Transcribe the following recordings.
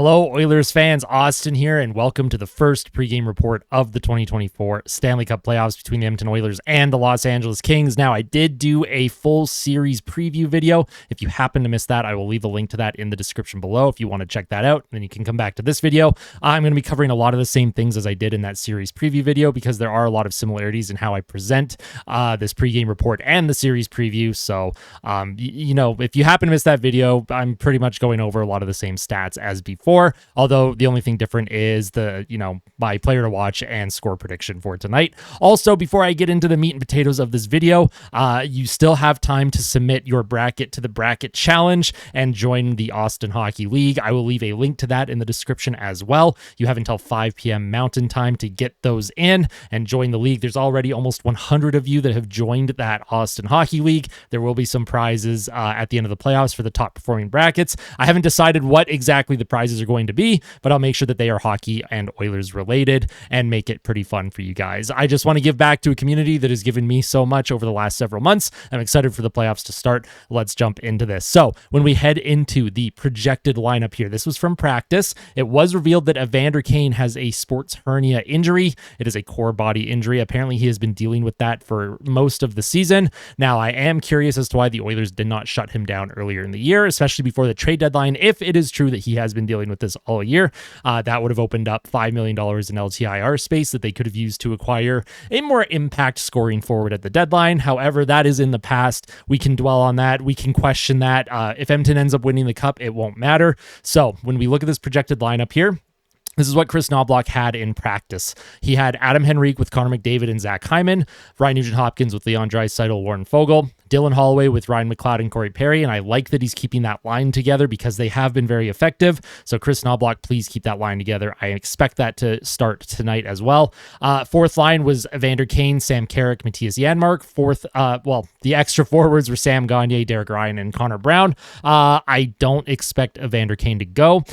Hello, Oilers fans. Austin here, and welcome to the first pregame report of the 2024 Stanley Cup Playoffs between the Edmonton Oilers and the Los Angeles Kings. Now, I did do a full series preview video. If you happen to miss that, I will leave a link to that in the description below if you want to check that out. Then you can come back to this video. I'm going to be covering a lot of the same things as I did in that series preview video because there are a lot of similarities in how I present this pregame report and the series preview. So, if you happen to miss that video, I'm pretty much going over a lot of the same stats as before. Although the only thing different is my player to watch and score prediction for tonight. Also, before I get into the meat and potatoes of this video, you still have time to submit your bracket to the bracket challenge and join the Austin Hockey League. I will leave a link to that in the description as well. You have until 5 p.m. Mountain Time to get those in and join the league. There's already almost 100 of you that have joined that Austin Hockey League. There will be some prizes at the end of the playoffs for the top performing brackets. I haven't decided what exactly the prizes are going to be, but I'll make sure that they are hockey and Oilers related and make it pretty fun for you guys. I just want to give back to a community that has given me so much over the last several months. I'm excited for the playoffs to start. Let's jump into this. So when we head into the projected lineup here, this was from practice. It was revealed that Evander Kane has a sports hernia injury. It is a core body injury. Apparently he has been dealing with that for most of the season. Now I am curious as to why the Oilers did not shut him down earlier in the year, especially before the trade deadline. If it is true that he has been dealing with this all year, that would have opened up $5 million in LTIR space that they could have used to acquire a more impact scoring forward at the deadline. However, that is in the past. We can dwell on that. We can question that. If Edmonton ends up winning the cup, it won't matter. So when we look at this projected lineup here, this is what Chris Knobloch had in practice. He had Adam Henrique with Connor McDavid and Zach Hyman, Ryan Nugent-Hopkins with Leon Draisaitl, Warren Foegele, Dylan Holloway with Ryan McLeod and Corey Perry, and I like that he's keeping that line together because they have been very effective. So Chris Knobloch, please keep that line together. I expect that to start tonight as well. Fourth line was Evander Kane, Sam Carrick, Matthias Janmark. The extra forwards were Sam Gagner, Derek Ryan, and Connor Brown. I don't expect Evander Kane to go.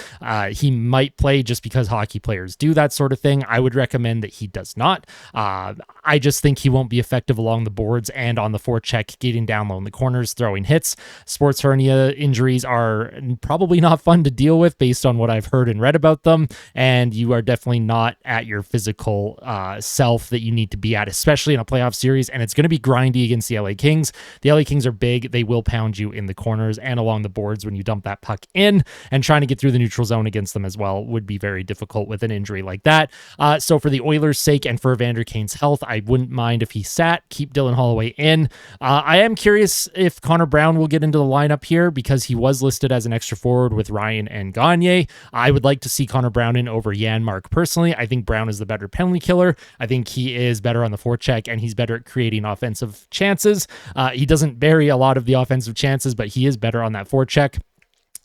He might play just because hockey players do that sort of thing. I would recommend that he does not. I just think he won't be effective along the boards and on the forecheck, getting down low in the corners, throwing hits. Sports hernia injuries are probably not fun to deal with based on what I've heard and read about them, and you are definitely not at your physical self that you need to be at, especially in a playoff series, and it's going to be grindy against the LA Kings. The LA Kings are big. They will pound you in the corners and along the boards when you dump that puck in, and trying to get through the neutral zone against them as well would be very difficult with an injury like that. So for the Oilers' sake and for Evander Kane's health, I wouldn't mind if he sat. Keep Dylan Holloway in. I am curious if Connor Brown will get into the lineup here because he was listed as an extra forward with Ryan and Gagner. I would like to see Connor Brown in over Janmark personally. I think Brown is the better penalty killer. I think he is better on the forecheck and he's better at creating offensive chances. He doesn't bury a lot of the offensive chances, but he is better on that forecheck.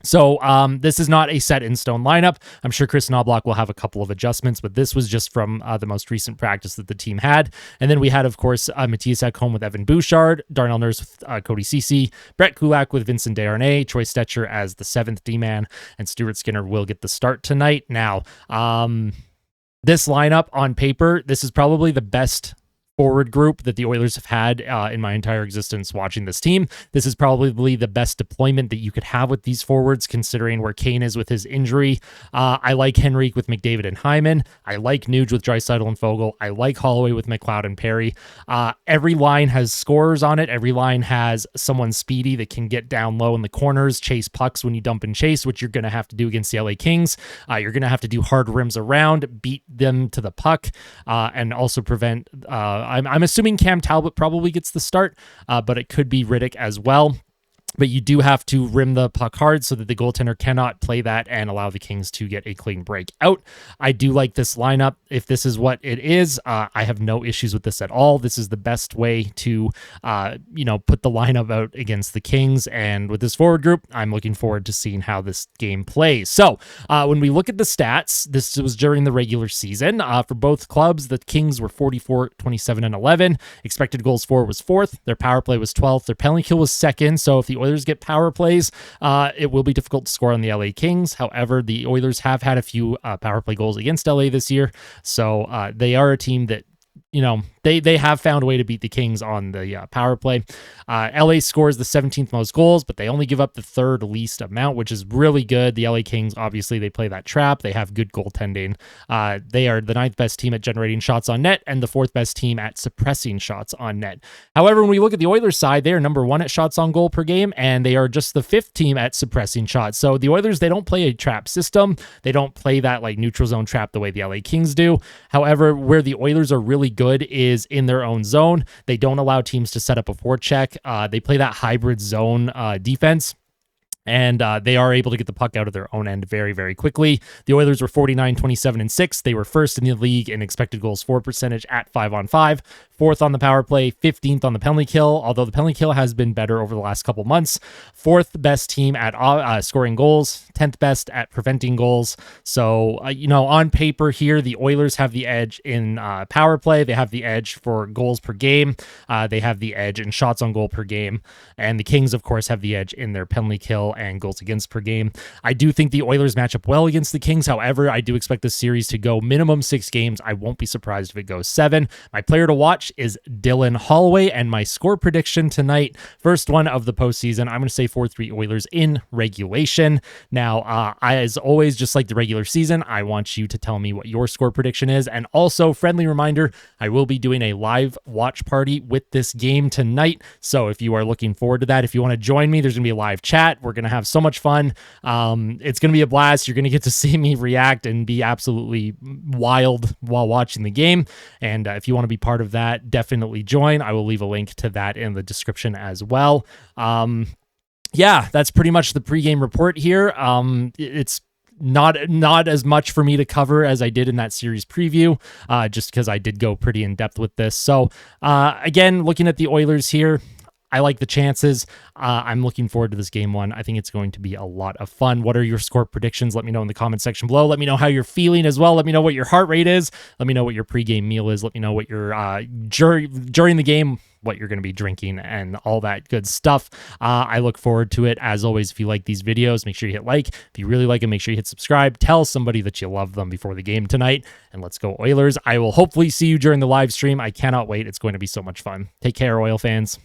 So this is not a set in stone lineup. I'm sure Chris Knobloch will have a couple of adjustments, but this was just from the most recent practice that the team had. And then we had, of course, Matthias Ekholm with Evan Bouchard, Darnell Nurse with Cody Ceci, Brett Kulak with Vincent Desharnais, Troy Stetcher as the seventh D-man, and Stuart Skinner will get the start tonight. Now, this lineup on paper, this is probably the best forward group that the Oilers have had in my entire existence watching this team. This is probably the best deployment that you could have with these forwards, considering where Kane is with his injury. I like Henrique with McDavid and Hyman. I like Nuge with Draisaitl and Foegele. I like Holloway with McLeod and Perry. Every line has scorers on it. Every line has someone speedy that can get down low in the corners, chase pucks when you dump and chase, which you're going to have to do against the LA Kings. You're going to have to do hard rims around, beat them to the puck, and also prevent I'm assuming Cam Talbot probably gets the start, but it could be Riddick as well. But you do have to rim the puck hard so that the goaltender cannot play that and allow the Kings to get a clean break out. I do like this lineup. If this is what it is, I have no issues with this at all. This is the best way to, put the lineup out against the Kings. And with this forward group, I'm looking forward to seeing how this game plays. So when we look at the stats, this was during the regular season. For both clubs, the Kings were 44, 27, and 11. Expected goals for was 4th. Their power play was 12th. Their penalty kill was 2nd. So if the Oilers get power plays, it will be difficult to score on the LA Kings. However, the Oilers have had a few power play goals against LA this year, so they are a team that they have found a way to beat the Kings on the power play. LA scores the 17th most goals, but they only give up the third least amount, which is really good. The LA Kings, obviously, they play that trap. They have good goaltending. They are the 9th best team at generating shots on net and the 4th best team at suppressing shots on net. However, when we look at the Oilers side, they are number 1 at shots on goal per game, and they are just the 5th team at suppressing shots. So the Oilers, they don't play a trap system. They don't play that like neutral zone trap the way the LA Kings do. However, where the Oilers are really good is in their own zone. They don't allow teams to set up a forecheck. They play that hybrid zone defense. And they are able to get the puck out of their own end very, very quickly. The Oilers were 49, 27, and 6. They were first in the league in expected goals for percentage at 5-on-5, 4th on the power play, 15th on the penalty kill, although the penalty kill has been better over the last couple months. 4th best team at scoring goals, 10th best at preventing goals. So, on paper here, the Oilers have the edge in power play. They have the edge for goals per game. They have the edge in shots on goal per game. And the Kings, of course, have the edge in their penalty kill and goals against per game. I do think the Oilers match up well against the Kings. However, I do expect this series to go minimum 6 games. I won't be surprised if it goes 7. My player to watch is Dylan Holloway, and my score prediction tonight, first one of the postseason, I'm going to say 4-3 Oilers in regulation. Now, as always, just like the regular season, I want you to tell me what your score prediction is. And also, friendly reminder, I will be doing a live watch party with this game tonight. So if you are looking forward to that, if you want to join me, there's going to be a live chat. We're going to have so much fun. It's going to be a blast. You're going to get to see me react and be absolutely wild while watching the game. And if you want to be part of that, definitely join. I will leave a link to that in the description as well. Yeah, that's pretty much the pregame report here. It's not as much for me to cover as I did in that series preview, just because I did go pretty in depth with this. So again, looking at the Oilers here, I like the chances. I'm looking forward to this game one. I think it's going to be a lot of fun. What are your score predictions? Let me know in the comment section below. Let me know how you're feeling as well. Let me know what your heart rate is. Let me know what your pregame meal is. Let me know what your during the game, what you're going to be drinking and all that good stuff. I look forward to it. As always, if you like these videos, make sure you hit like. If you really like them, make sure you hit subscribe. Tell somebody that you love them before the game tonight. And let's go Oilers. I will hopefully see you during the live stream. I cannot wait. It's going to be so much fun. Take care, Oil fans.